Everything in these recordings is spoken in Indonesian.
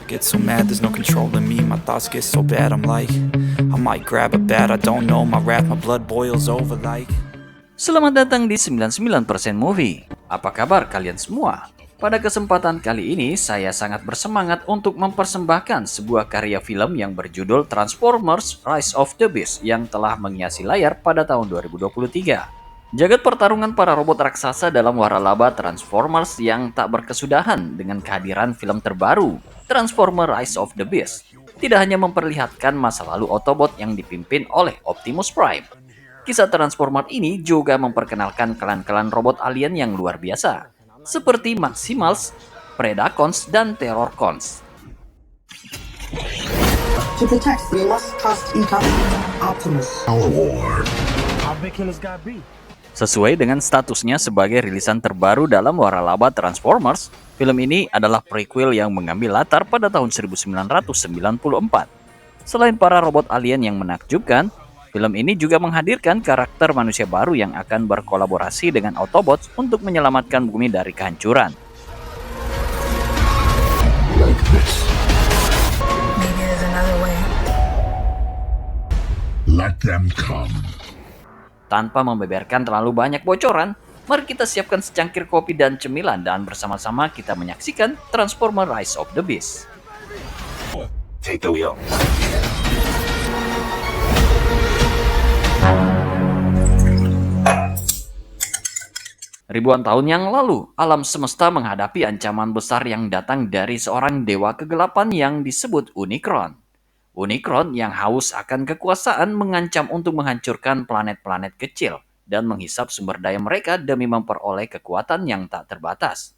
Get so mad, there's no controlling me. My thoughts get so bad, I'm like, I might grab a bat, I don't know. My wrath, my blood boils over like. Selamat datang di 99% Movie. Apa kabar kalian semua? Pada kesempatan kali ini, saya sangat bersemangat untuk mempersembahkan sebuah karya film yang berjudul Transformers: Rise of the Beasts yang telah menghiasi layar pada tahun 2023. Jagat pertarungan para robot raksasa dalam waralaba Transformers yang tak berkesudahan dengan kehadiran film terbaru, Transformers: Rise of the Beasts, tidak hanya memperlihatkan masa lalu Autobot yang dipimpin oleh Optimus Prime. Kisah Transformers ini juga memperkenalkan klan-klan robot alien yang luar biasa, seperti Maximals, Predacons, dan Terrorcons. To protect, we must trust each other. Optimus. Our war. How big can this guy be? Sesuai dengan statusnya sebagai rilisan terbaru dalam waralaba Transformers, film ini adalah prequel yang mengambil latar pada tahun 1994. Selain para robot alien yang menakjubkan, film ini juga menghadirkan karakter manusia baru yang akan berkolaborasi dengan Autobots untuk menyelamatkan bumi dari kehancuran. Like this. Maybe there's another way. Let them come. Tanpa membeberkan terlalu banyak bocoran, mari kita siapkan secangkir kopi dan cemilan dan bersama-sama kita menyaksikan Transformers: Rise of the Beasts. Take the wheel. Ribuan tahun yang lalu, alam semesta menghadapi ancaman besar yang datang dari seorang dewa kegelapan yang disebut Unicron. Unicron yang haus akan kekuasaan mengancam untuk menghancurkan planet-planet kecil dan menghisap sumber daya mereka demi memperoleh kekuatan yang tak terbatas.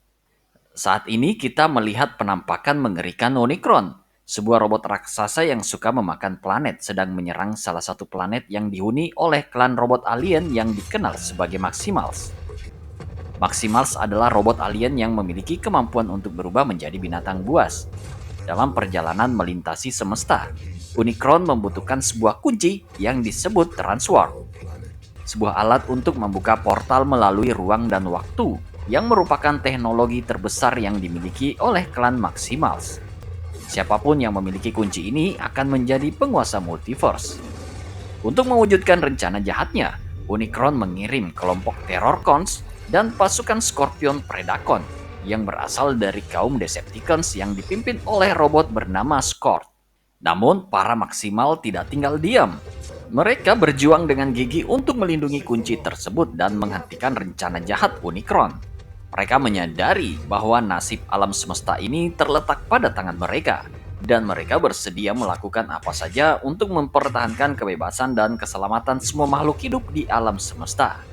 Saat ini kita melihat penampakan mengerikan Unicron, sebuah robot raksasa yang suka memakan planet sedang menyerang salah satu planet yang dihuni oleh klan robot alien yang dikenal sebagai Maximals. Maximals adalah robot alien yang memiliki kemampuan untuk berubah menjadi binatang buas. Dalam perjalanan melintasi semesta, Unicron membutuhkan sebuah kunci yang disebut Transwarp. Sebuah alat untuk membuka portal melalui ruang dan waktu yang merupakan teknologi terbesar yang dimiliki oleh klan Maximals. Siapapun yang memiliki kunci ini akan menjadi penguasa multiverse. Untuk mewujudkan rencana jahatnya, Unicron mengirim kelompok Terrorcons dan pasukan Scorpion Predacon yang berasal dari kaum Decepticons yang dipimpin oleh robot bernama Skord. Namun, para Maximal tidak tinggal diam. Mereka berjuang dengan gigih untuk melindungi kunci tersebut dan menghentikan rencana jahat Unicron. Mereka menyadari bahwa nasib alam semesta ini terletak pada tangan mereka, dan mereka bersedia melakukan apa saja untuk mempertahankan kebebasan dan keselamatan semua makhluk hidup di alam semesta.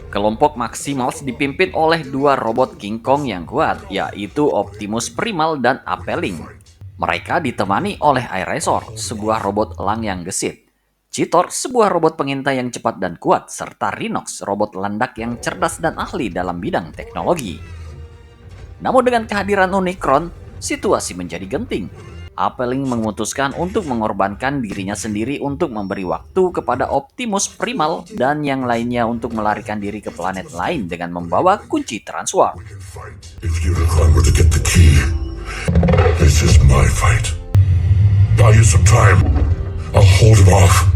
Kelompok Maximals dipimpin oleh dua robot King Kong yang kuat, yaitu Optimus Primal dan Apelling. Mereka ditemani oleh Airazor, sebuah robot elang yang gesit, Cheetor, sebuah robot pengintai yang cepat dan kuat, serta Rhinox, robot landak yang cerdas dan ahli dalam bidang teknologi. Namun dengan kehadiran Unicron, situasi menjadi genting. Apelling memutuskan untuk mengorbankan dirinya sendiri untuk memberi waktu kepada Optimus Primal dan yang lainnya untuk melarikan diri ke planet lain dengan membawa kunci Transwarp. If Unicron were to get the key, this is my fight. Buy you some time. I'll hold him off.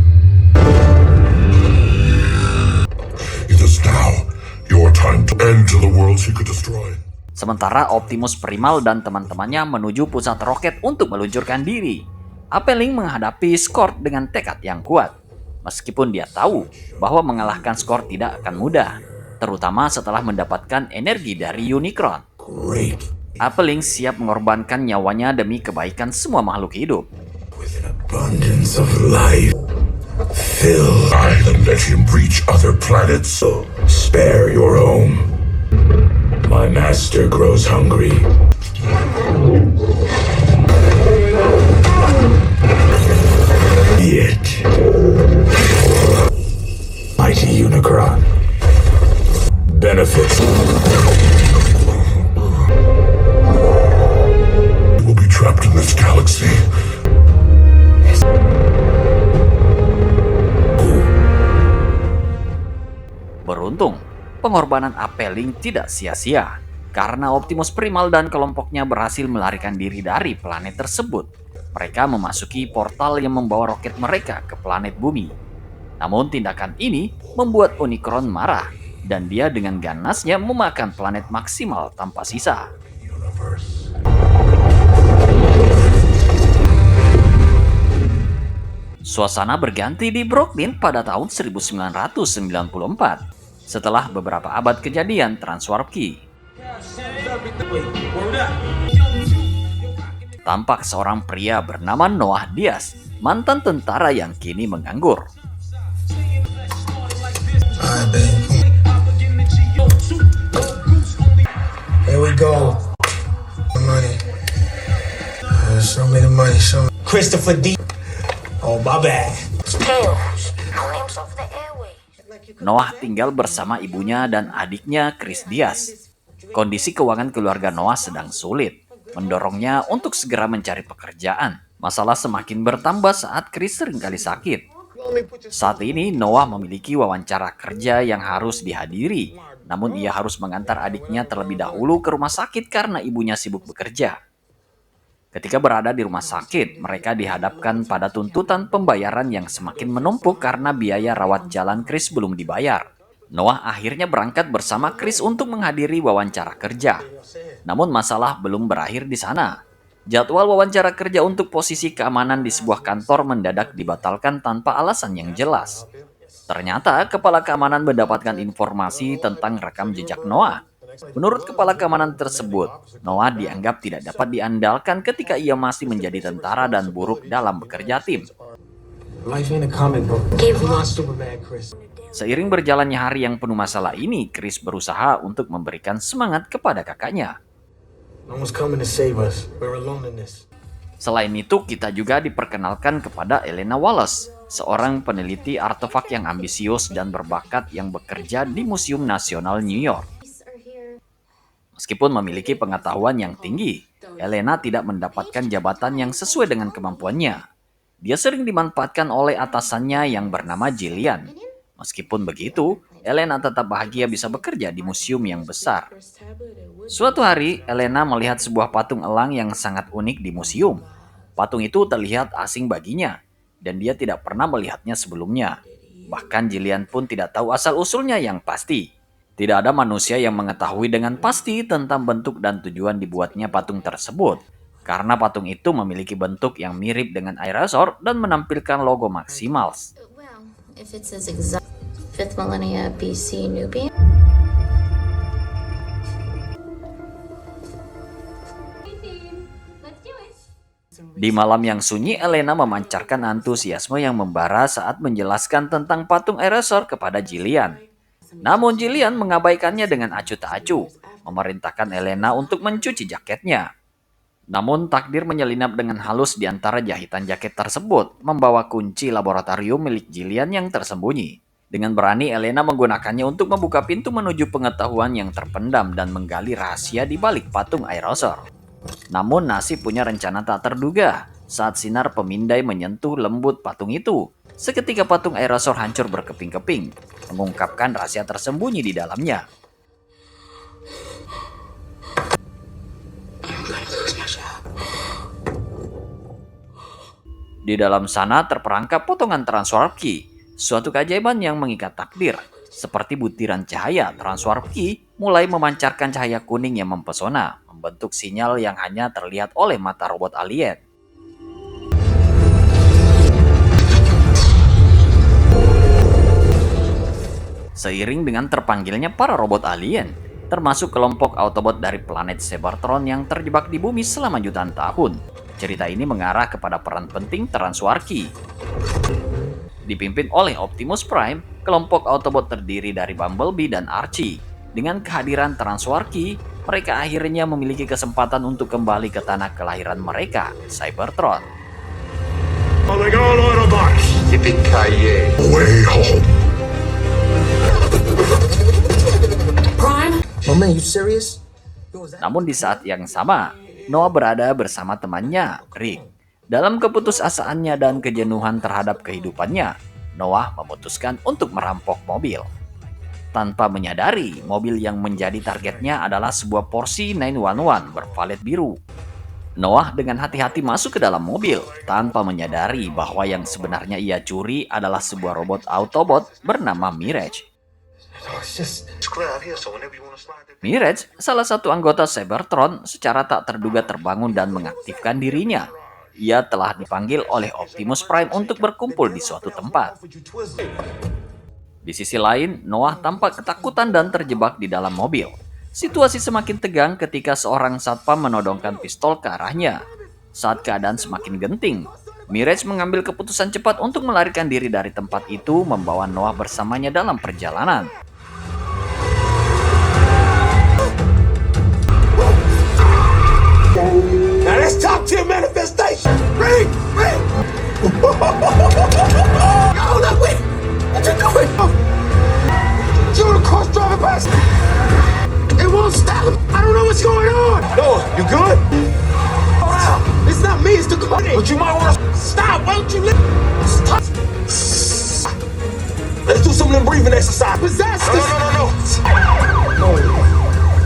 It is now your time to end to the worlds he could destroy. Sementara Optimus Primal dan teman-temannya menuju pusat roket untuk meluncurkan diri. Apelling menghadapi Skord dengan tekad yang kuat. Meskipun dia tahu bahwa mengalahkan Skord tidak akan mudah, terutama setelah mendapatkan energi dari Unicron. Great. Apelling siap mengorbankan nyawanya demi kebaikan semua makhluk hidup. With an abundance of life. Fill. I have let him reach other planets, so spare your home. My master grows hungry. It. Mighty Unicron. Benefits. You will be trapped in this galaxy. Beruntung, pengorbanan Apelling tidak sia-sia. Karena Optimus Primal dan kelompoknya berhasil melarikan diri dari planet tersebut, mereka memasuki portal yang membawa roket mereka ke planet bumi. Namun tindakan ini membuat Unicron marah, dan dia dengan ganasnya memakan planet maksimal tanpa sisa. Suasana berganti di Brooklyn pada tahun 1994, setelah beberapa abad kejadian Transwarp Key. Tampak seorang pria bernama Noah Diaz, mantan tentara yang kini menganggur. Here we go. Money. Show me the money. Show me. Christopher D. Oh, my bad. Noah tinggal bersama ibunya dan adiknya Chris Diaz. Kondisi keuangan keluarga Noah sedang sulit, mendorongnya untuk segera mencari pekerjaan. Masalah semakin bertambah saat Chris seringkali sakit. Saat ini Noah memiliki wawancara kerja yang harus dihadiri, namun ia harus mengantar adiknya terlebih dahulu ke rumah sakit karena ibunya sibuk bekerja. Ketika berada di rumah sakit, mereka dihadapkan pada tuntutan pembayaran yang semakin menumpuk karena biaya rawat jalan Chris belum dibayar. Noah akhirnya berangkat bersama Chris untuk menghadiri wawancara kerja. Namun masalah belum berakhir di sana. Jadwal wawancara kerja untuk posisi keamanan di sebuah kantor mendadak dibatalkan tanpa alasan yang jelas. Ternyata kepala keamanan mendapatkan informasi tentang rekam jejak Noah. Menurut kepala keamanan tersebut, Noah dianggap tidak dapat diandalkan ketika ia masih menjadi tentara dan buruk dalam bekerja tim. Seiring berjalannya hari yang penuh masalah ini, Chris berusaha untuk memberikan semangat kepada kakaknya. Selain itu, kita juga diperkenalkan kepada Elena Wallace, seorang peneliti artefak yang ambisius dan berbakat yang bekerja di Museum Nasional New York. Meskipun memiliki pengetahuan yang tinggi, Elena tidak mendapatkan jabatan yang sesuai dengan kemampuannya. Dia sering dimanfaatkan oleh atasannya yang bernama Jillian. Meskipun begitu, Elena tetap bahagia bisa bekerja di museum yang besar. Suatu hari, Elena melihat sebuah patung elang yang sangat unik di museum. Patung itu terlihat asing baginya, dan dia tidak pernah melihatnya sebelumnya. Bahkan Jillian pun tidak tahu asal-usulnya yang pasti. Tidak ada manusia yang mengetahui dengan pasti tentang bentuk dan tujuan dibuatnya patung tersebut. Karena patung itu memiliki bentuk yang mirip dengan Aerosaur dan menampilkan logo Maximals. Di malam yang sunyi, Elena memancarkan antusiasme yang membara saat menjelaskan tentang patung Aerosaur kepada Jillian. Namun Jillian mengabaikannya dengan acuh tak acuh, memerintahkan Elena untuk mencuci jaketnya. Namun takdir menyelinap dengan halus di antara jahitan jaket tersebut, membawa kunci laboratorium milik Jillian yang tersembunyi. Dengan berani Elena menggunakannya untuk membuka pintu menuju pengetahuan yang terpendam dan menggali rahasia di balik patung Aerosaur. Namun nasib punya rencana tak terduga. Saat sinar pemindai menyentuh lembut patung itu, seketika patung Aerosaur hancur berkeping-keping, mengungkapkan rahasia tersembunyi di dalamnya. Di dalam sana terperangkap potongan Transwarp Key, suatu keajaiban yang mengikat takdir. Seperti butiran cahaya, Transwarp Key mulai memancarkan cahaya kuning yang mempesona, membentuk sinyal yang hanya terlihat oleh mata robot alien. Seiring dengan terpanggilnya para robot alien, termasuk kelompok Autobot dari planet Cybertron yang terjebak di bumi selama jutaan tahun, cerita ini mengarah kepada peran penting Transwarp Key. Dipimpin oleh Optimus Prime, kelompok Autobot terdiri dari Bumblebee dan Archie. Dengan kehadiran Transwarp Key, mereka akhirnya memiliki kesempatan untuk kembali ke tanah kelahiran mereka, Cybertron. Calling all Autobots! Yippee-ki-yay! Way home! Oh man, you serious? Namun di saat yang sama, Noah berada bersama temannya, Rick. Dalam keputusasaannya dan kejenuhan terhadap kehidupannya, Noah memutuskan untuk merampok mobil. tanpa menyadari mobil yang menjadi targetnya adalah sebuah Porsche 911 bervalet biru. Noah dengan hati-hati masuk ke dalam mobil tanpa menyadari bahwa yang sebenarnya ia curi adalah sebuah robot Autobot bernama Mirage. Mirage, salah satu anggota Cybertron, secara tak terduga terbangun dan mengaktifkan dirinya. Ia telah dipanggil oleh Optimus Prime untuk berkumpul di suatu tempat. Di sisi lain, Noah tampak ketakutan dan terjebak di dalam mobil. Situasi semakin tegang ketika seorang satpam menodongkan pistol ke arahnya. Saat keadaan semakin genting, Mirage mengambil keputusan cepat untuk melarikan diri dari tempat itu, membawa Noah bersamanya dalam perjalanan. Now let's talk to your manifestation. Ring, ring. Hold up, wait. What you doing? You on a cross driving past? It won't stop. I don't know what's going on. Noah, you good? Hold out. It's not me, it's the car. But you might want to stop. Why don't you stop? Let's do some of them breathing exercise. Possess this. No.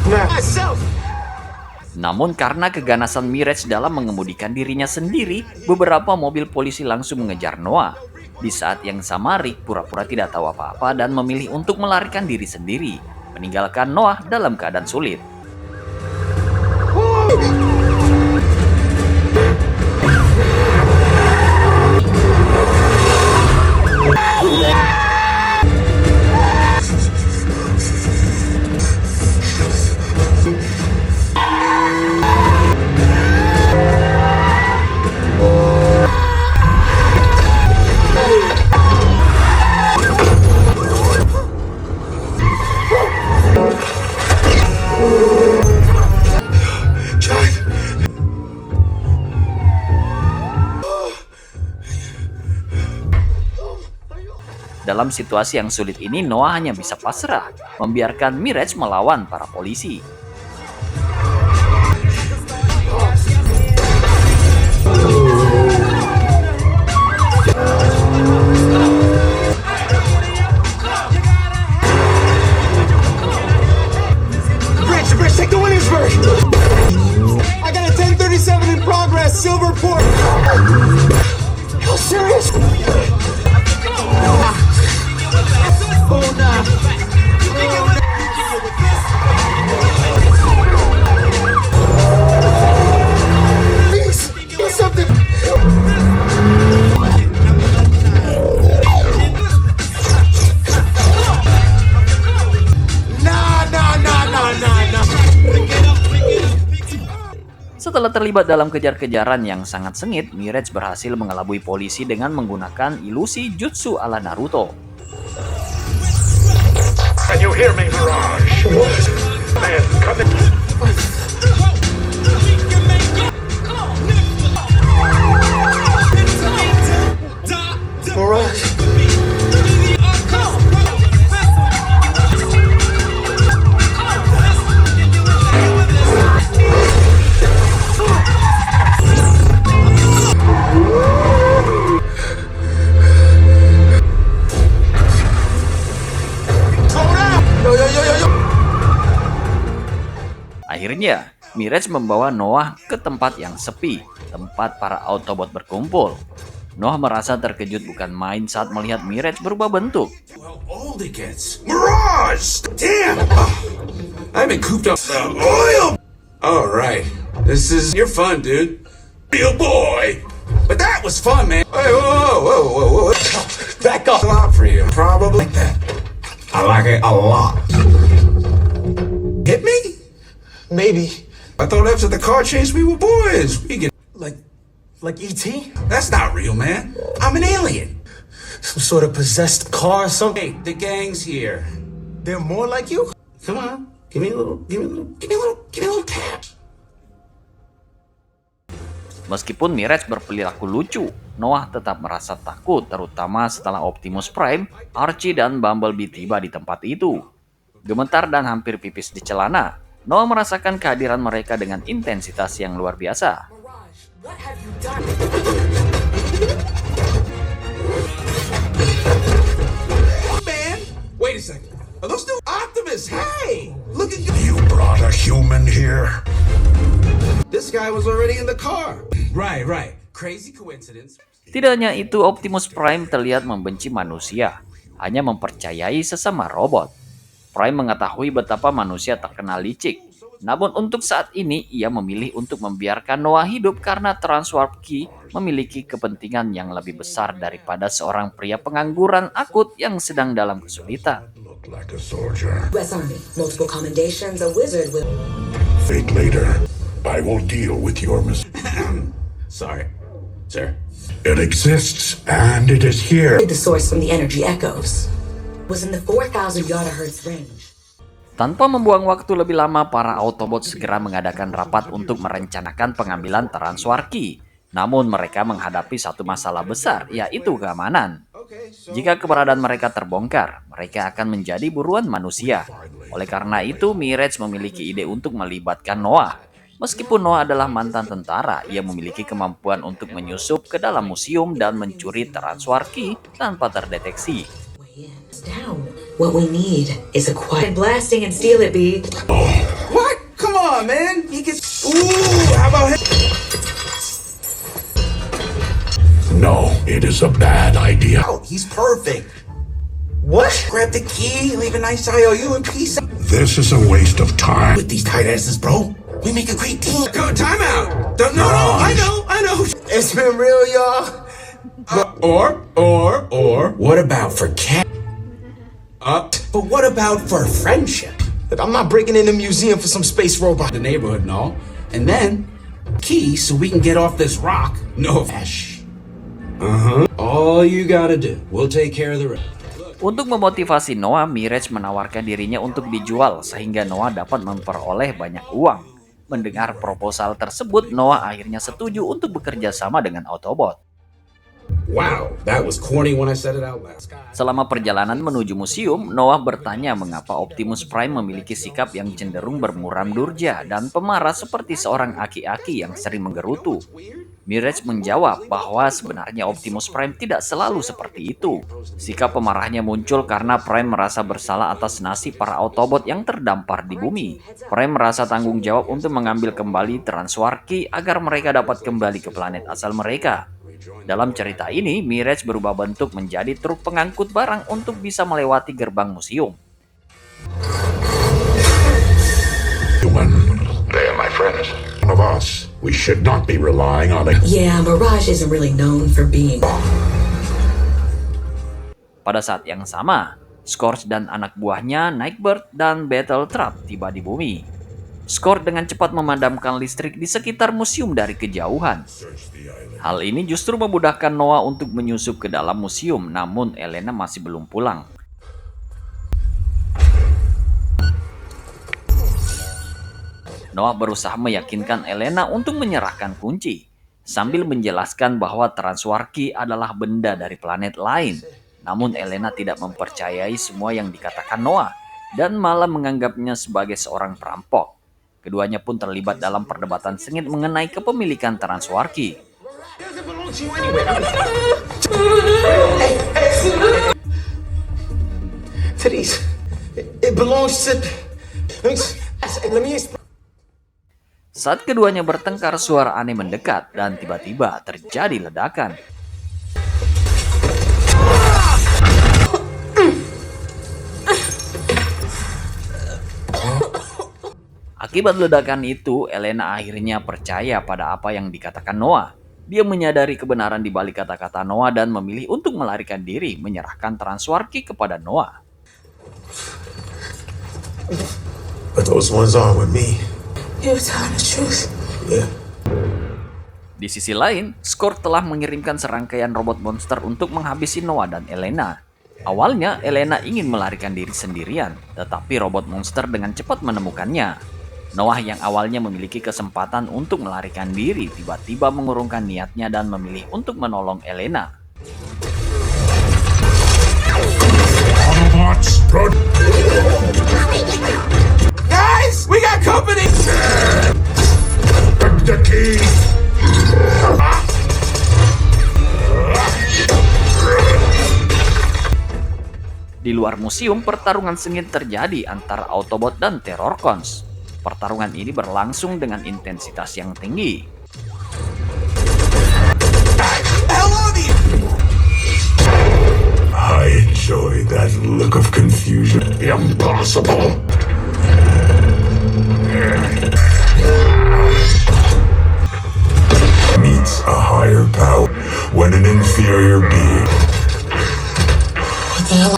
Nah. Myself. Namun karena keganasan Mirage dalam mengemudikan dirinya sendiri, beberapa mobil polisi langsung mengejar Noah. Di saat yang sama, Rick pura-pura tidak tahu apa-apa dan memilih untuk melarikan diri sendiri, meninggalkan Noah dalam keadaan sulit. Dalam situasi yang sulit ini, Noah hanya bisa pasrah, membiarkan Mirage melawan para polisi. Rich, take the Williamsburg. I got a 1037 in progress, Silverport. You serious? Setelah terlibat dalam kejar-kejaran yang sangat sengit, Mirage berhasil mengelabui polisi dengan menggunakan ilusi jutsu ala Naruto. Can you hear me, Mirage? Man, come in. Mirage. Akhirnya, Mirage membawa Noah ke tempat yang sepi, tempat para Autobot berkumpul. Noah merasa terkejut bukan main saat melihat Mirage berubah bentuk. How old it gets. Mirage! Damn! I've been cooped up oil! Alright. This is your fun, dude. Real boy! But that was fun, man. Hey, whoa. Back up. A lot for you. Probably like that. I like it a lot. Hit me? Maybe. I thought after the car chase we were boys. We get Like E.T.? That's not real, man. I'm an alien. Some sort of possessed car or something? Hey, the gang's here. They're more like you? Come on. Give me a little tap. Meskipun Mirage berperilaku lucu, Noah tetap merasa takut, terutama setelah Optimus Prime, Archie, dan Bumblebee tiba di tempat itu. Gemetar dan hampir pipis di celana, Noah merasakan kehadiran mereka dengan intensitas yang luar biasa. Man, wait a second. Are those new? this? Hey, look at you. You brought a human here? This guy was already in the car. Right. Crazy coincidence. Tidak hanya itu, Optimus Prime terlihat membenci manusia, hanya mempercayai sesama robot. Prime mengetahui betapa manusia terkenal licik. Namun untuk saat ini, ia memilih untuk membiarkan Noah hidup karena Transwarp Key memiliki kepentingan yang lebih besar daripada seorang pria pengangguran akut yang sedang dalam kesulitan. Look like a soldier. U.S. Army, multiple commendations, a wizard with... Fate later. I will deal with your Sorry, sir. It exists, and it is here. The source from the energy echoes was in the 4,000 yard-hertz range. Tanpa membuang waktu lebih lama, para Autobot segera mengadakan rapat untuk merencanakan pengambilan Transwarp Key. Namun mereka menghadapi satu masalah besar, yaitu keamanan. Jika keberadaan mereka terbongkar, mereka akan menjadi buruan manusia. Oleh karena itu, Mirage memiliki ide untuk melibatkan Noah. Meskipun Noah adalah mantan tentara, ia memiliki kemampuan untuk menyusup ke dalam museum dan mencuri Transwarp Key tanpa terdeteksi. Down. What we need is a quiet blasting and steal it, B. What? Come on, man. He gets. Ooh, how about him? No, it is a bad idea. Oh, he's perfect. What? Grab the key, leave a nice IOU, and peace out. This is a waste of time. With these tight asses, bro, we make a great team. Go, time out. No, I know. It's been real, y'all. Or, what about for cat? But what about for friendship? Look, I'm not breaking in the museum for some space robot. The neighborhood, no. And then, key so we can get off this rock. No cash. All you gotta do, we'll take care of the rest. Untuk memotivasi Noah, Mirage menawarkan dirinya untuk dijual sehingga Noah dapat memperoleh banyak uang. Mendengar proposal tersebut, Noah akhirnya setuju untuk bekerja sama dengan Autobot. Wow, that was corny when I said it out loud. Selama perjalanan menuju museum, Noah bertanya mengapa Optimus Prime memiliki sikap yang cenderung bermuram durja dan pemarah seperti seorang aki-aki yang sering menggerutu. Mirage menjawab bahwa sebenarnya Optimus Prime tidak selalu seperti itu. Sikap pemarahnya muncul karena Prime merasa bersalah atas nasib para Autobot yang terdampar di bumi. Prime merasa tanggung jawab untuk mengambil kembali Transwarp Key agar mereka dapat kembali ke planet asal mereka. Dalam cerita ini, Mirage berubah bentuk menjadi truk pengangkut barang untuk bisa melewati gerbang museum. Human, they are my friends. One of us. We should not be relying on it. Yeah, Mirage isn't really known for being... Pada saat yang sama, Scourge dan anak buahnya Nightbird dan Battletrap tiba di bumi. Scourge dengan cepat memadamkan listrik di sekitar museum dari kejauhan. Hal ini justru memudahkan Noah untuk menyusup ke dalam museum, namun Elena masih belum pulang. Noah berusaha meyakinkan Elena untuk menyerahkan kunci, sambil menjelaskan bahwa Transwarp Key adalah benda dari planet lain. Namun Elena tidak mempercayai semua yang dikatakan Noah, dan malah menganggapnya sebagai seorang perampok. Keduanya pun terlibat dalam perdebatan sengit mengenai kepemilikan Transwarp Key. It belongs to... Let me explain. Saat keduanya bertengkar, suara aneh mendekat dan tiba-tiba terjadi ledakan. Akibat ledakan itu, Elena akhirnya percaya pada apa yang dikatakan Noah. Dia menyadari kebenaran di balik kata-kata Noah dan memilih untuk melarikan diri, menyerahkan Transwarp Key kepada Noah. But those ones are with me. He was telling the truth. Yeah. Di sisi lain, Scourge telah mengirimkan serangkaian robot monster untuk menghabisi Noah dan Elena. Awalnya, Elena ingin melarikan diri sendirian, tetapi robot monster dengan cepat menemukannya. Noah yang awalnya memiliki kesempatan untuk melarikan diri, tiba-tiba mengurungkan niatnya dan memilih untuk menolong Elena. Autobots, run! Guys, we got company! The key! Di Di luar museum, pertarungan sengit terjadi antara Autobot dan Terrorcons. Pertarungan ini berlangsung dengan intensitas yang tinggi. I enjoy that look of confusion. Impossible! Meets a higher power when an inferior being. What the hell?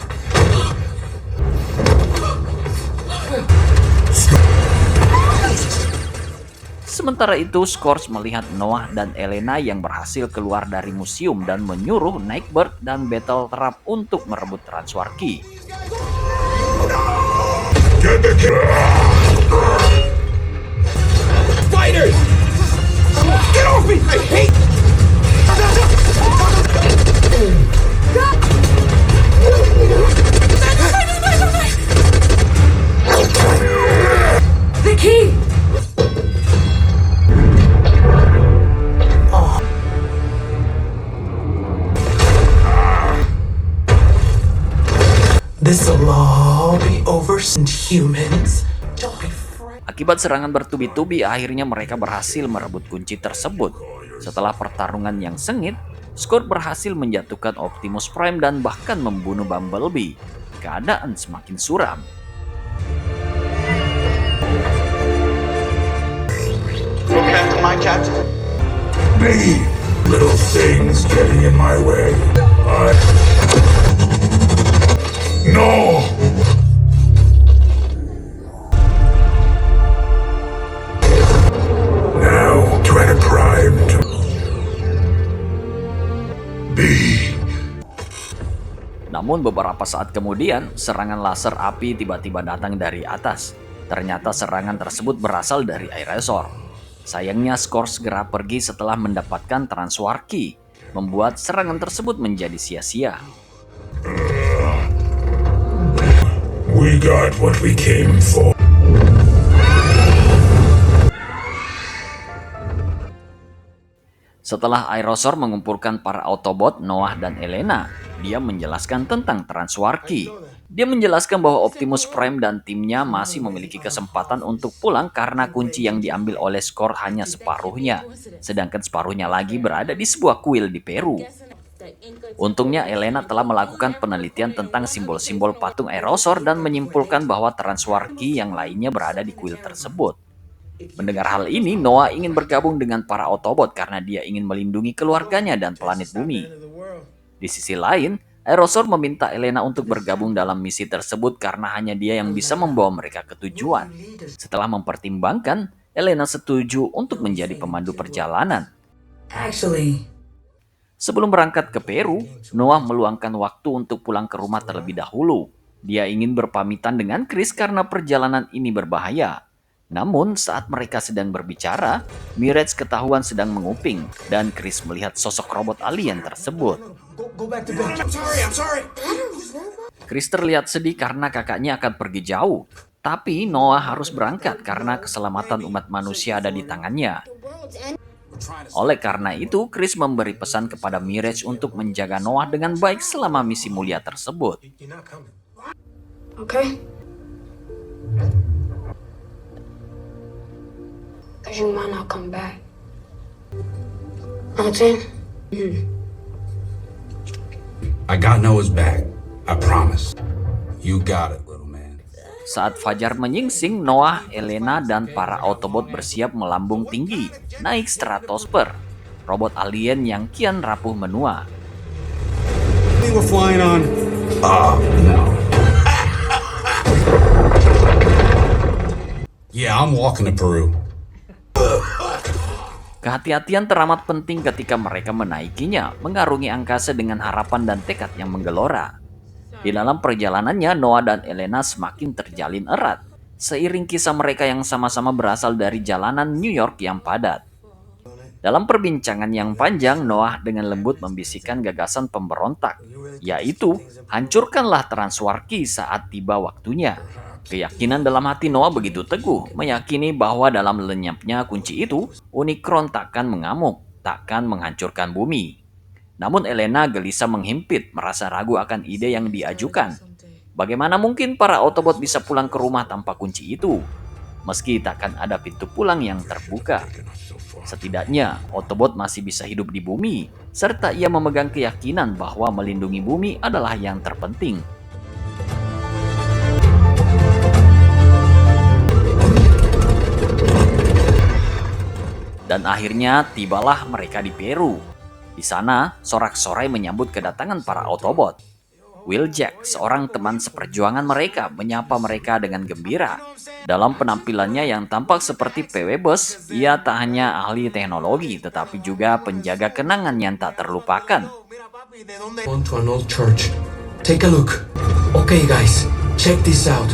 Sementara itu, Scourge melihat Noah dan Elena yang berhasil keluar dari museum dan menyuruh Nightbird dan Battletrap untuk merebut Transwarki. Get the Fighters! Get off me! I hate... The key! This'll all be over, humans. Don't be frightened. Akibat serangan bertubi-tubi, akhirnya mereka berhasil merebut kunci tersebut. Setelah pertarungan yang sengit, Scourge berhasil menjatuhkan Optimus Prime dan bahkan membunuh Bumblebee. Keadaan semakin suram. Look after my captain. me. Little things getting in my way. No! Now, Dread Prime to be. Namun beberapa saat kemudian, serangan laser api tiba-tiba datang dari atas. Ternyata serangan tersebut berasal dari Airazor. Sayangnya Scourge segera pergi setelah mendapatkan Transwarki, membuat serangan tersebut menjadi sia-sia. We got what we came for. Setelah Airazor mengumpulkan para Autobot, Noah dan Elena, dia menjelaskan tentang Transwarki. Dia menjelaskan bahwa Optimus Prime dan timnya masih memiliki kesempatan untuk pulang karena kunci yang diambil oleh Scourge hanya separuhnya, sedangkan separuhnya lagi berada di sebuah kuil di Peru. Untungnya Elena telah melakukan penelitian tentang simbol-simbol patung Airazor dan menyimpulkan bahwa Transwarki yang lainnya berada di kuil tersebut. Mendengar hal ini, Noah ingin bergabung dengan para Autobot karena dia ingin melindungi keluarganya dan planet bumi. Di sisi lain, Airazor meminta Elena untuk bergabung dalam misi tersebut karena hanya dia yang bisa membawa mereka ke tujuan. Setelah mempertimbangkan, Elena setuju untuk menjadi pemandu perjalanan. Actually, Sebelum berangkat ke Peru, Noah meluangkan waktu untuk pulang ke rumah terlebih dahulu. Dia ingin berpamitan dengan Chris karena perjalanan ini berbahaya. Namun saat mereka sedang berbicara, Mirage ketahuan sedang menguping dan Chris melihat sosok robot alien tersebut. Go back to bed. I'm sorry. Chris terlihat sedih karena kakaknya akan pergi jauh. Tapi Noah harus berangkat karena keselamatan umat manusia ada di tangannya. Oleh karena itu, Chris memberi pesan kepada Mirage untuk menjaga Noah dengan baik selama misi mulia tersebut. You're not coming. Okay? Cause you might not come back. Know what I'm saying? I got Noah's back. I promise. You got it, little man. Saat fajar menyingsing, Noah, Elena, dan para Autobot bersiap melambung tinggi, naik stratosfer, robot alien yang kian rapuh menua. Thing we're flying on. No. Yeah, I'm walking to Peru. Kehati-hatian teramat penting ketika mereka menaikinya, mengarungi angkasa dengan harapan dan tekad yang menggelora. Di dalam perjalanannya, Noah dan Elena semakin terjalin erat, seiring kisah mereka yang sama-sama berasal dari jalanan New York yang padat. Dalam perbincangan yang panjang, Noah dengan lembut membisikkan gagasan pemberontak, yaitu hancurkanlah Transwarki saat tiba waktunya. Keyakinan dalam hati Noah begitu teguh, meyakini bahwa dalam lenyapnya kunci itu, Unicron takkan mengamuk, takkan menghancurkan bumi. Namun Elena gelisah menghimpit, merasa ragu akan ide yang diajukan. Bagaimana mungkin para Autobot bisa pulang ke rumah tanpa kunci itu? Meski takkan ada pintu pulang yang terbuka. Setidaknya, Autobot masih bisa hidup di bumi, serta ia memegang keyakinan bahwa melindungi bumi adalah yang terpenting. Dan akhirnya tibalah mereka di Peru. Di sana, sorak-sorai menyambut kedatangan para Autobot. Wheeljack, seorang teman seperjuangan mereka, menyapa mereka dengan gembira. Dalam penampilannya yang tampak seperti PW Bus, ia tak hanya ahli teknologi, tetapi juga penjaga kenangan yang tak terlupakan. On to an old church. Take a look. Okay guys, check this out.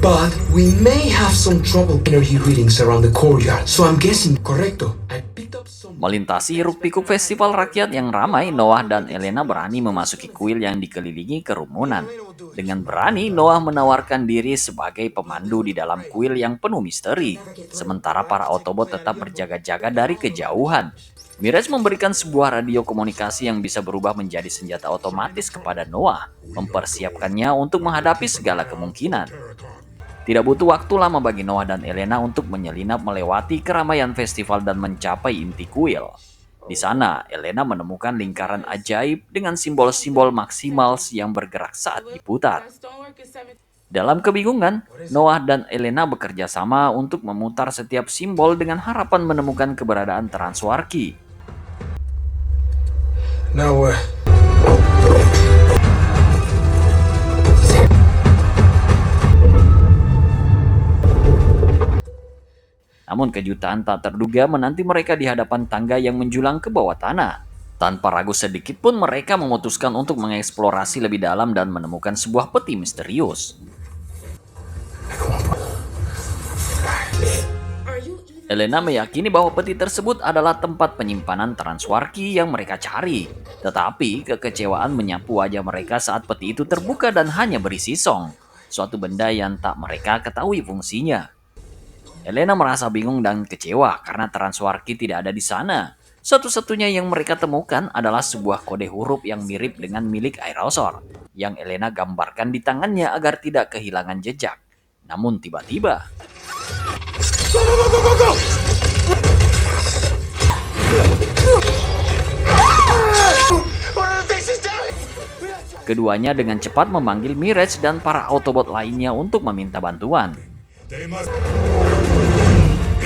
But we may have some trouble energy readings around the courtyard. So I'm guessing, correcto. I picked up some... Melintasi hiruk-pikuk festival rakyat yang ramai, Noah dan Elena berani memasuki kuil yang dikelilingi kerumunan. Dengan berani, Noah menawarkan diri sebagai pemandu di dalam kuil yang penuh misteri. Sementara para Autobot tetap berjaga-jaga dari kejauhan. Mirage memberikan sebuah radio komunikasi yang bisa berubah menjadi senjata otomatis kepada Noah, mempersiapkannya untuk menghadapi segala kemungkinan. Tidak butuh waktu lama bagi Noah dan Elena untuk menyelinap melewati keramaian festival dan mencapai inti kuil. Di sana, Elena menemukan lingkaran ajaib dengan simbol-simbol Maximals yang bergerak saat diputar. Dalam kebingungan, Noah dan Elena bekerja sama untuk memutar setiap simbol dengan harapan menemukan keberadaan Transwarki. Now, Namun kejutan tak terduga menanti mereka di hadapan tangga yang menjulang ke bawah tanah. Tanpa ragu sedikit pun mereka memutuskan untuk mengeksplorasi lebih dalam dan menemukan sebuah peti misterius. Elena meyakini bahwa peti tersebut adalah tempat penyimpanan Transwarki yang mereka cari. Tetapi kekecewaan menyapu wajah mereka saat peti itu terbuka dan hanya berisi song, suatu benda yang tak mereka ketahui fungsinya. Elena merasa bingung dan kecewa karena Transwarki tidak ada di sana. Satu-satunya yang mereka temukan adalah sebuah kode huruf yang mirip dengan milik Aerosaur, yang Elena gambarkan di tangannya agar tidak kehilangan jejak. Namun tiba-tiba... Keduanya dengan cepat memanggil Mirage dan para Autobot lainnya untuk meminta bantuan. The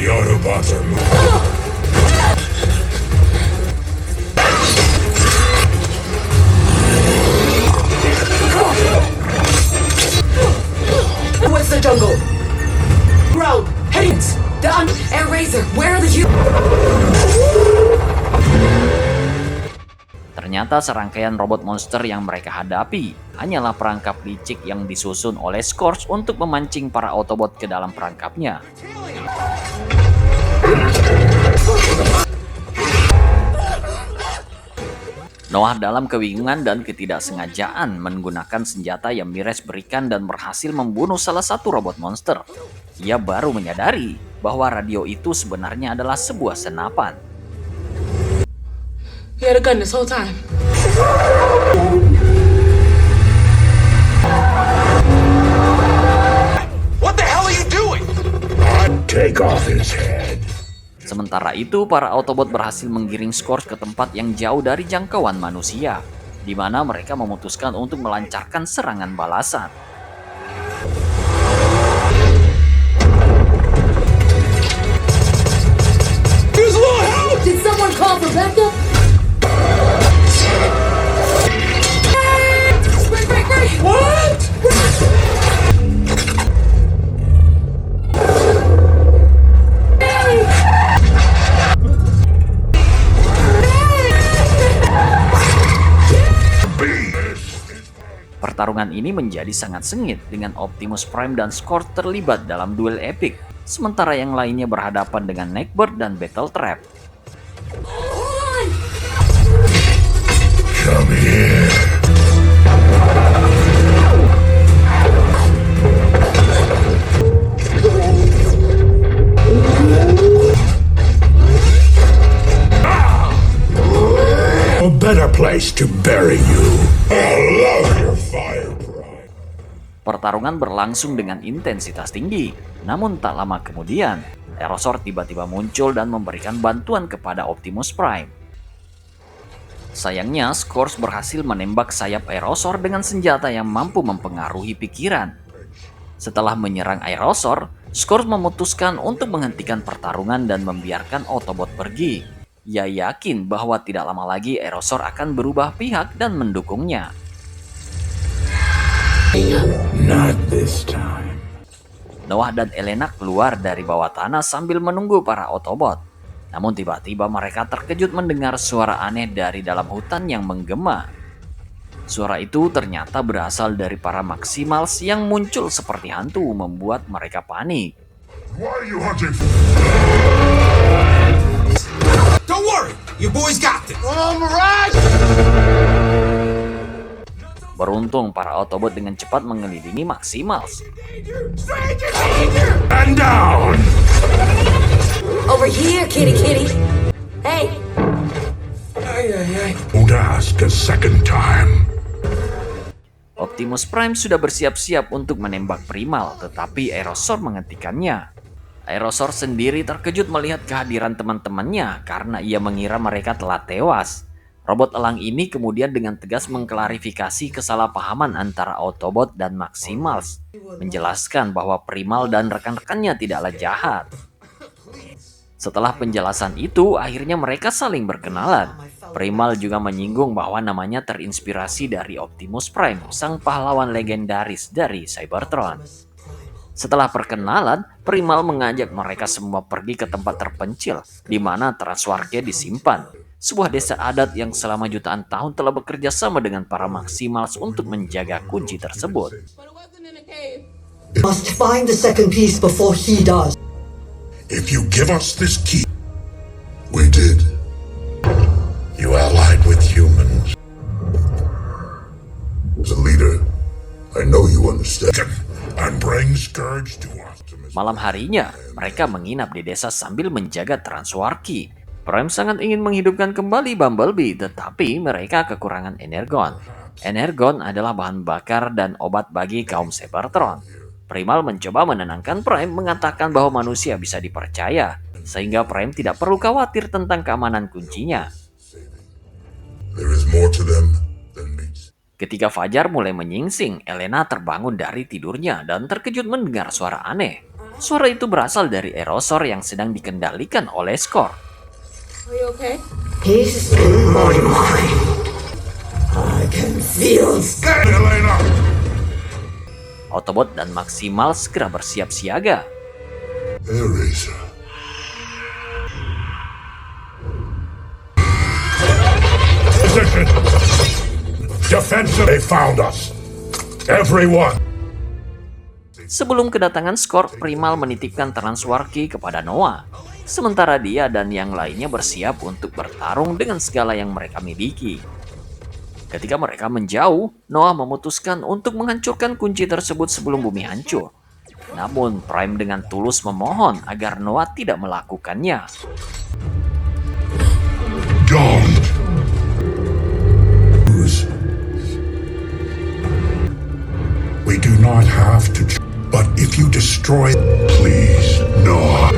Autobots are what's the jungle? Ground, headings, down, Air Razor, where are the Ternyata serangkaian robot monster yang mereka hadapi hanyalah perangkap licik yang disusun oleh Scourge untuk memancing para Autobot ke dalam perangkapnya. Noah dalam kebingungan dan ketidaksengajaan menggunakan senjata yang Mirage berikan dan berhasil membunuh salah satu robot monster. Ia baru menyadari bahwa radio itu sebenarnya adalah sebuah senapan. He had a gun this whole time. What the hell are you doing? I'd take off his head. Sementara itu, para Autobot berhasil menggiring Scourge ke tempat yang jauh dari jangkauan manusia, di mana mereka memutuskan untuk melancarkan serangan balasan. Did someone call for backup? what? Pertarungan ini menjadi sangat sengit dengan Optimus Prime dan Scourge terlibat dalam duel epik, sementara yang lainnya berhadapan dengan Nightbird dan Battletrap. Come here. A better place to bury you. I love your fire pride. Pertarungan berlangsung dengan intensitas tinggi, namun tak lama kemudian, Aerosaur tiba-tiba muncul dan memberikan bantuan kepada Optimus Prime. Sayangnya, Scourge berhasil menembak sayap Aerosaur dengan senjata yang mampu mempengaruhi pikiran. Setelah menyerang Aerosaur, Scourge memutuskan untuk menghentikan pertarungan dan membiarkan Autobot pergi. Ia yakin bahwa tidak lama lagi Aerosaur akan berubah pihak dan mendukungnya. Not this time. Noah dan Elena keluar dari bawah tanah sambil menunggu para Autobot. Namun tiba-tiba mereka terkejut mendengar suara aneh dari dalam hutan yang menggema. Suara itu ternyata berasal dari para Maximals yang muncul seperti hantu, membuat mereka panik. Why are you hunting? Don't worry, you boys got this. Beruntung para Autobot dengan cepat mengelilingi Maximals. And down! Over here, kitty. Hey, Don't ask a second time. Optimus Prime sudah bersiap-siap untuk menembak Primal, tetapi Aerosaur menghentikannya. Aerosaur sendiri terkejut melihat kehadiran teman-temannya karena ia mengira mereka telah tewas. Robot elang ini kemudian dengan tegas mengklarifikasi kesalahpahaman antara Autobot dan Maximals, menjelaskan bahwa Primal dan rekan-rekannya tidaklah jahat. Setelah penjelasan itu, akhirnya mereka saling berkenalan. Primal juga menyinggung bahwa namanya terinspirasi dari Optimus Prime, sang pahlawan legendaris dari Cybertron. Setelah perkenalan, Primal mengajak mereka semua pergi ke tempat terpencil, di mana Transwargia disimpan. Sebuah desa adat yang selama jutaan tahun telah bekerja sama dengan para Maximals untuk menjaga kunci tersebut. Must find the second piece before he does. If you give us this key, we did. You allied with humans. As a leader, I know you understand. And bring Scourge to us. Malam harinya, mereka menginap di desa sambil menjaga Transwargi. Prime sangat ingin menghidupkan kembali Bumblebee, tetapi mereka kekurangan energon. Energon adalah bahan bakar dan obat bagi kaum Cybertron. Primal mencoba menenangkan Prime, mengatakan bahwa manusia bisa dipercaya, sehingga Prime tidak perlu khawatir tentang keamanan kuncinya. There is more to them than meets. Ketika fajar mulai menyingsing, Elena terbangun dari tidurnya dan terkejut mendengar suara aneh. Suara itu berasal dari Aerosaur yang sedang dikendalikan oleh Scourge. Are you okay? He's in my mind. I can feel Elena! Autobot dan Maximal segera bersiap siaga. Eraser. Position. Defensive. They found us. Everyone. Sebelum kedatangan Scourge, Primal menitipkan Transwargi kepada Noah. Sementara dia dan yang lainnya bersiap untuk bertarung dengan segala yang mereka miliki. Ketika mereka menjauh, Noah memutuskan untuk menghancurkan kunci tersebut sebelum bumi hancur. Namun Prime dengan tulus memohon agar Noah tidak melakukannya. Don't. We do not have to. But if you destroy, please, Noah.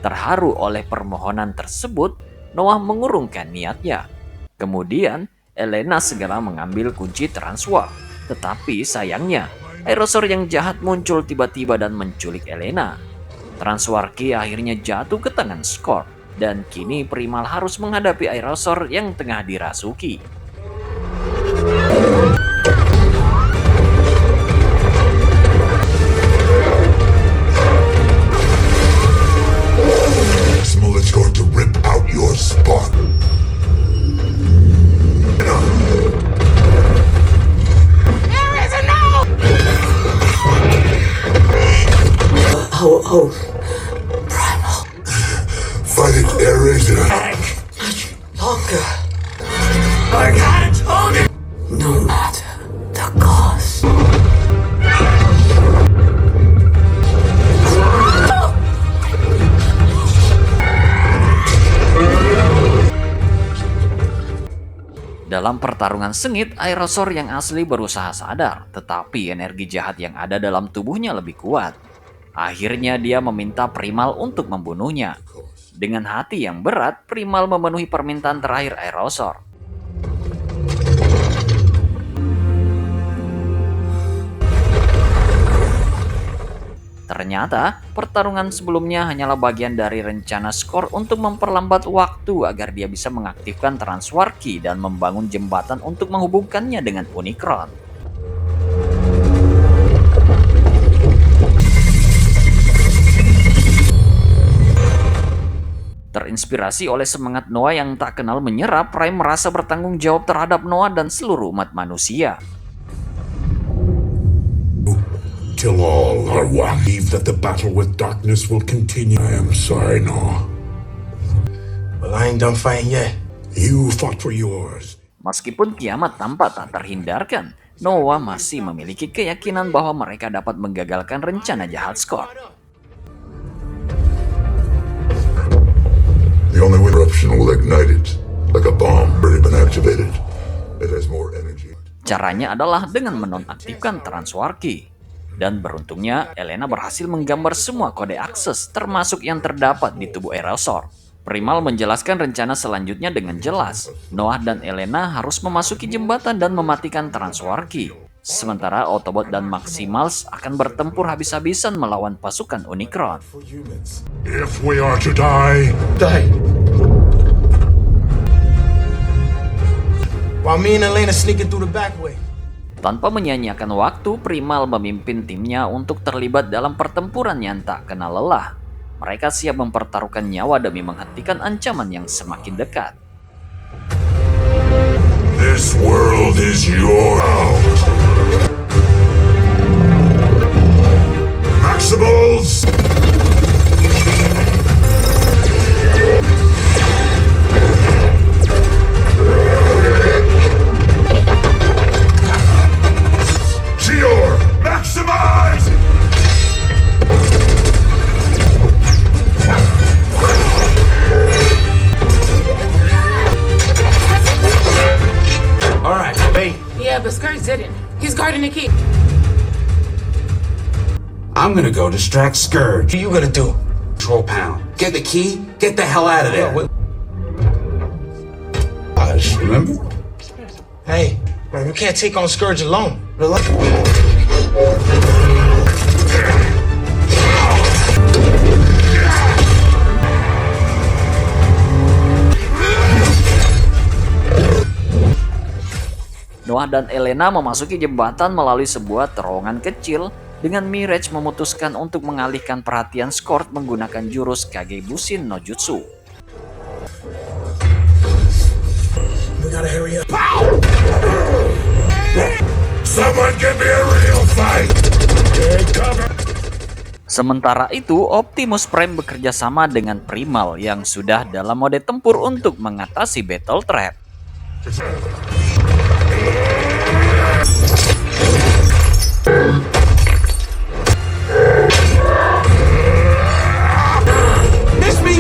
Terharu oleh permohonan tersebut, Noah mengurungkan niatnya. Kemudian, Elena segera mengambil kunci Transwarp. Tetapi sayangnya, Aerosaur yang jahat muncul tiba-tiba dan menculik Elena. Transwargi akhirnya jatuh ke tangan Scourge, dan kini Primal harus menghadapi Aerosaur yang tengah dirasuki. It's going to rip out your spawn. Primal. Fight it, Eraser. Much longer. I got it, Tony. No matter the cost. Dalam pertarungan sengit, Aerosaur yang asli berusaha sadar, tetapi energi jahat yang ada dalam tubuhnya lebih kuat. Akhirnya dia meminta Primal untuk membunuhnya. Dengan hati yang berat, Primal memenuhi permintaan terakhir Aerosaur. Ternyata, pertarungan sebelumnya hanyalah bagian dari rencana Scourge untuk memperlambat waktu agar dia bisa mengaktifkan Transwar Key dan membangun jembatan untuk menghubungkannya dengan Unicron. Terinspirasi oleh semangat Noah yang tak kenal menyerah, Prime merasa bertanggung jawab terhadap Noah dan seluruh umat manusia. Till all are one. Believe that the battle with darkness will continue. I am sorry, Noah. Well, I ain't done fighting yet. You fought for yours. Meskipun kiamat tampak tak terhindarkan, Noah masih memiliki keyakinan bahwa mereka dapat menggagalkan rencana jahat Scourge. The only way eruption will ignite it, like a bomb already been activated. It has more energy. Caranya adalah dengan menonaktifkan Transwar Key. Dan beruntungnya, Elena berhasil menggambar semua kode akses, termasuk yang terdapat di tubuh Aerosaur. Primal menjelaskan rencana selanjutnya dengan jelas. Noah dan Elena harus memasuki jembatan dan mematikan Transwar Key. Sementara Autobot dan Maximals akan bertempur habis-habisan melawan pasukan Unicron. If we are to die, While me and Elena sneaking through the back way. Tanpa menyia-nyiakan waktu, Primal memimpin timnya untuk terlibat dalam pertempuran yang tak kenal lelah. Mereka siap mempertaruhkan nyawa demi menghentikan ancaman yang semakin dekat. this world is your house. Maximals! Maximize! Alright, wait. Yeah, but Scourge didn't. He's guarding the key. I'm gonna go distract Scourge. What are you gonna do? Control Pound. Get the key, get the hell out of there. Hush, remember? Hey, man, we can't take on Scourge alone. Relax. Noah dan Elena memasuki jembatan melalui sebuah terowongan kecil dengan Mirage memutuskan untuk mengalihkan perhatian Scourge menggunakan jurus Kage Bushin no Jutsu. We gotta hurry up. Someone give me a real fight. Take cover. Sementara itu, Optimus Prime bekerja sama dengan Primal yang sudah dalam mode tempur untuk mengatasi Battle Trap. Miss me?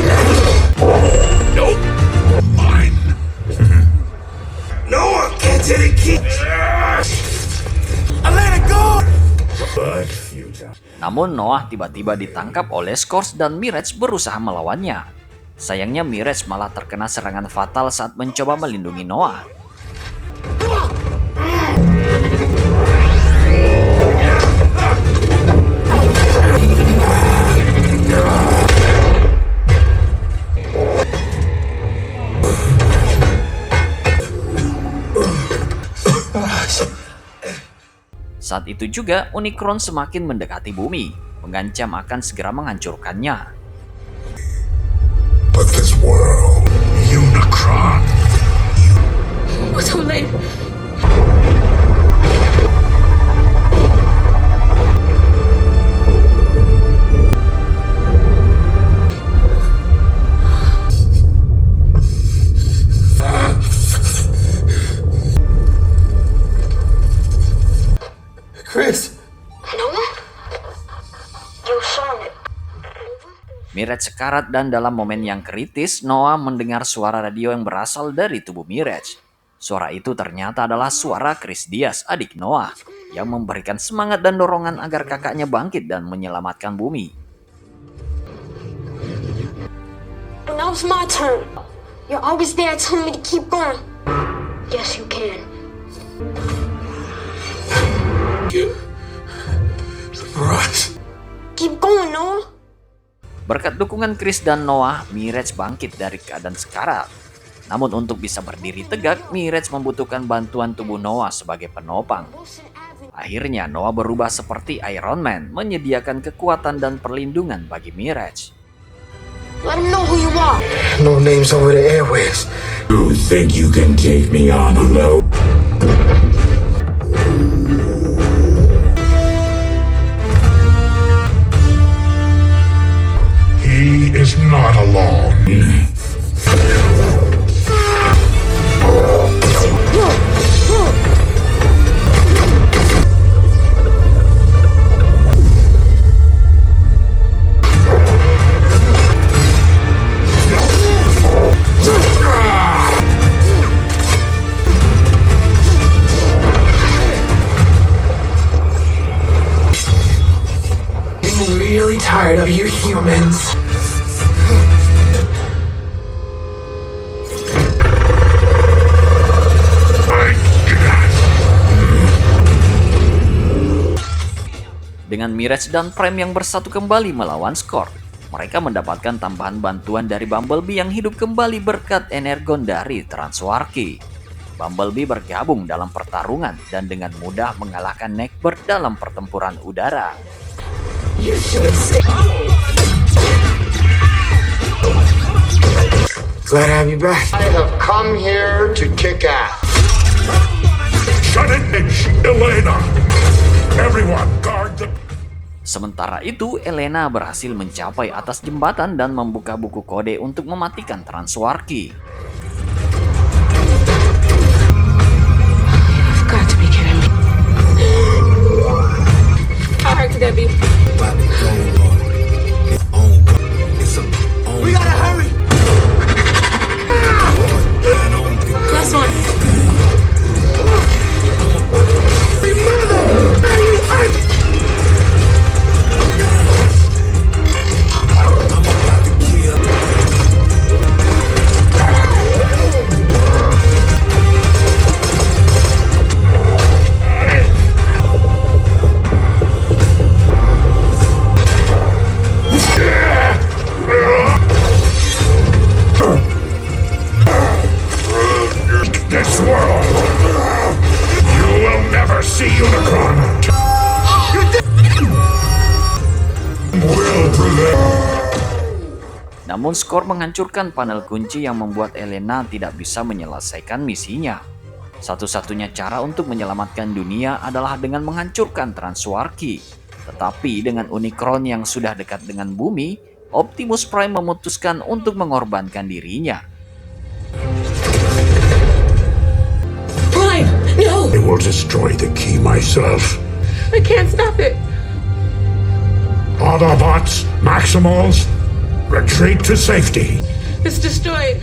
Nope. Mine. Noah, get to the key. I let it go. But futile. Namun Noah tiba-tiba ditangkap oleh Scourge dan Mirage berusaha melawannya. Sayangnya Mirage malah terkena serangan fatal saat mencoba melindungi Noah. Saat itu juga Unicron semakin mendekati bumi, mengancam akan segera menghancurkannya. But this world, Unicron. We're too late. Chris! Noah? You saw it. Mirage sekarat dan dalam momen yang kritis, Noah mendengar suara radio yang berasal dari tubuh Mirage. Suara itu ternyata adalah suara Chris Diaz, adik Noah, yang memberikan semangat dan dorongan agar kakaknya bangkit dan menyelamatkan bumi. Now it's my turn. You're always there telling me to keep going. Yes, you can. Right. Keep going, Noah. Berkat dukungan Chris dan Noah, Mirage bangkit dari keadaan sekarat. Namun untuk bisa berdiri tegak, Mirage membutuhkan bantuan tubuh Noah sebagai penopang. Akhirnya Noah berubah seperti Iron Man, menyediakan kekuatan dan perlindungan bagi Mirage. Let him know who you are. No names over the airwaves. You think you can take me on alone? He is not alone. I'm really tired of you humans. Dengan Mirage dan Prime yang bersatu kembali melawan Scorp, mereka mendapatkan tambahan bantuan dari Bumblebee yang hidup kembali berkat energon dari Transwarki. Bumblebee bergabung dalam pertarungan dan dengan mudah mengalahkan Nightbird dalam pertempuran udara. Glad to have you back. I have come here to kick ass. Shut it, Elena! Everyone, guard the... Sementara itu, Elena berhasil mencapai atas jembatan dan membuka buku kode untuk mematikan Transwarki. You've got to be kidding me. How hard could that be? We gotta hurry. Last one. This world! You will never see Unicron! Will prevail! Namun Scorp menghancurkan panel kunci yang membuat Elena tidak bisa menyelesaikan misinya. Satu-satunya cara untuk menyelamatkan dunia adalah dengan menghancurkan Transwarki. Tetapi dengan Unicron yang sudah dekat dengan bumi, Optimus Prime memutuskan untuk mengorbankan dirinya. Prime, no! I will destroy the key myself. I can't stop it. Autobots, Maximals, retreat to safety. It's destroyed.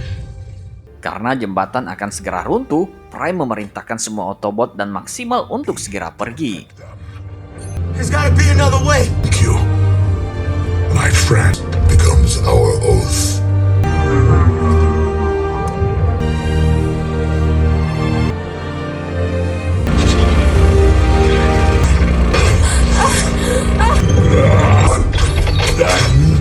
Karena jembatan akan segera runtuh, Prime memerintahkan semua Autobot dan Maximal untuk segera pergi. There's gotta be another way. Thank you. My friend becomes our oath.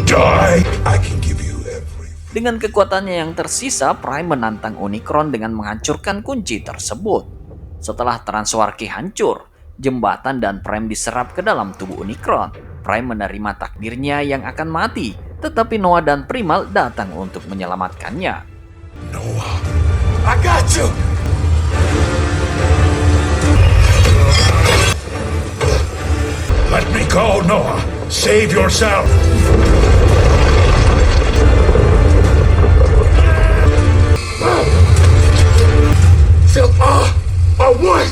Die. I can give you everything. Dengan kekuatannya yang tersisa, Prime menantang Unicron dengan menghancurkan kunci tersebut. Setelah Transwarki hancur, jembatan dan Prime diserap ke dalam tubuh Unicron. Prime menerima takdirnya yang akan mati, tetapi Noah dan Primal datang untuk menyelamatkannya. Noah. I got you. Let me go, Noah. Save yourself. Phil, what?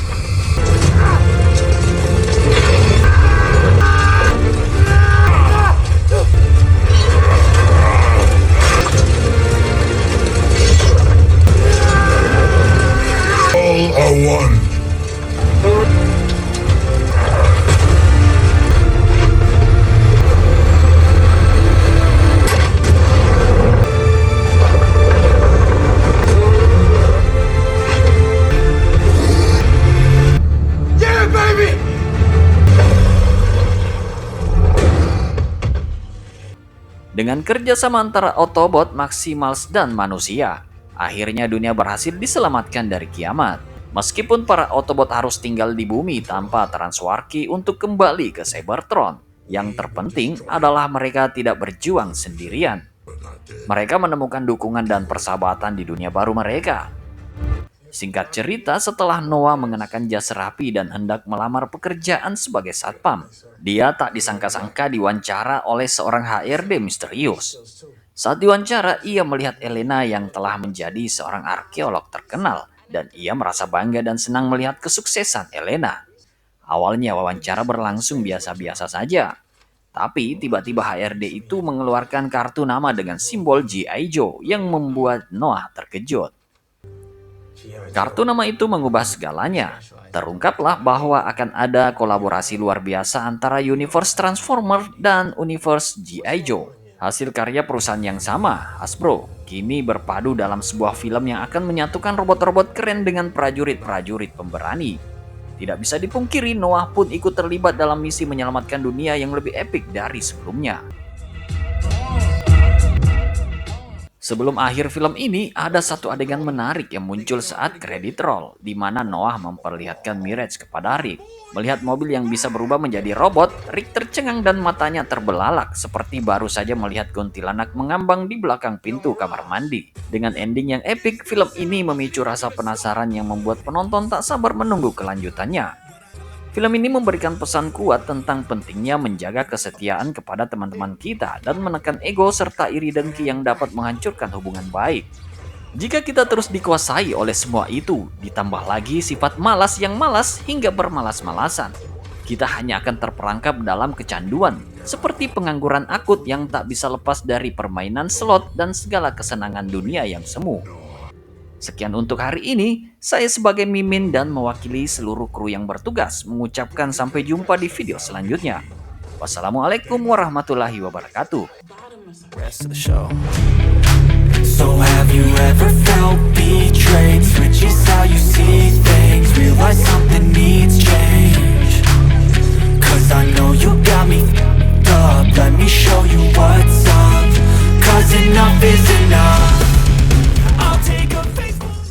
Dengan kerjasama antara Autobot, Maximals, dan manusia, akhirnya dunia berhasil diselamatkan dari kiamat. Meskipun para Autobot harus tinggal di bumi tanpa Transwarki untuk kembali ke Cybertron, yang terpenting adalah mereka tidak berjuang sendirian. Mereka menemukan dukungan dan persahabatan di dunia baru mereka. Singkat cerita, setelah Noah mengenakan jas rapi dan hendak melamar pekerjaan sebagai satpam, dia tak disangka-sangka diwawancara oleh seorang HRD misterius. Saat diwawancara, ia melihat Elena yang telah menjadi seorang arkeolog terkenal, dan ia merasa bangga dan senang melihat kesuksesan Elena. Awalnya wawancara berlangsung biasa-biasa saja, tapi tiba-tiba HRD itu mengeluarkan kartu nama dengan simbol G.I. Joe yang membuat Noah terkejut. Kartu nama itu mengubah segalanya. Terungkaplah bahwa akan ada kolaborasi luar biasa antara Universe Transformer dan Universe G.I. Joe. Hasil karya perusahaan yang sama, Hasbro, kini berpadu dalam sebuah film yang akan menyatukan robot-robot keren dengan prajurit-prajurit pemberani. Tidak bisa dipungkiri, Noah pun ikut terlibat dalam misi menyelamatkan dunia yang lebih epik dari sebelumnya. Sebelum akhir film ini, ada satu adegan menarik yang muncul saat kredit roll, di mana Noah memperlihatkan Mirage kepada Rick. Melihat mobil yang bisa berubah menjadi robot, Rick tercengang dan matanya terbelalak, seperti baru saja melihat kuntilanak mengambang di belakang pintu kamar mandi. Dengan ending yang epik, film ini memicu rasa penasaran yang membuat penonton tak sabar menunggu kelanjutannya. Film ini memberikan pesan kuat tentang pentingnya menjaga kesetiaan kepada teman-teman kita dan menekan ego serta iri dengki yang dapat menghancurkan hubungan baik. Jika kita terus dikuasai oleh semua itu, ditambah lagi sifat malas yang malas hingga bermalas-malasan, kita hanya akan terperangkap dalam kecanduan, seperti pengangguran akut yang tak bisa lepas dari permainan slot dan segala kesenangan dunia yang semu. Sekian untuk hari ini, saya sebagai Mimin dan mewakili seluruh kru yang bertugas mengucapkan sampai jumpa di video selanjutnya. Wassalamualaikum warahmatullahi wabarakatuh. Rest of the show. So have you ever felt betrayed? Switches how you see things. Realize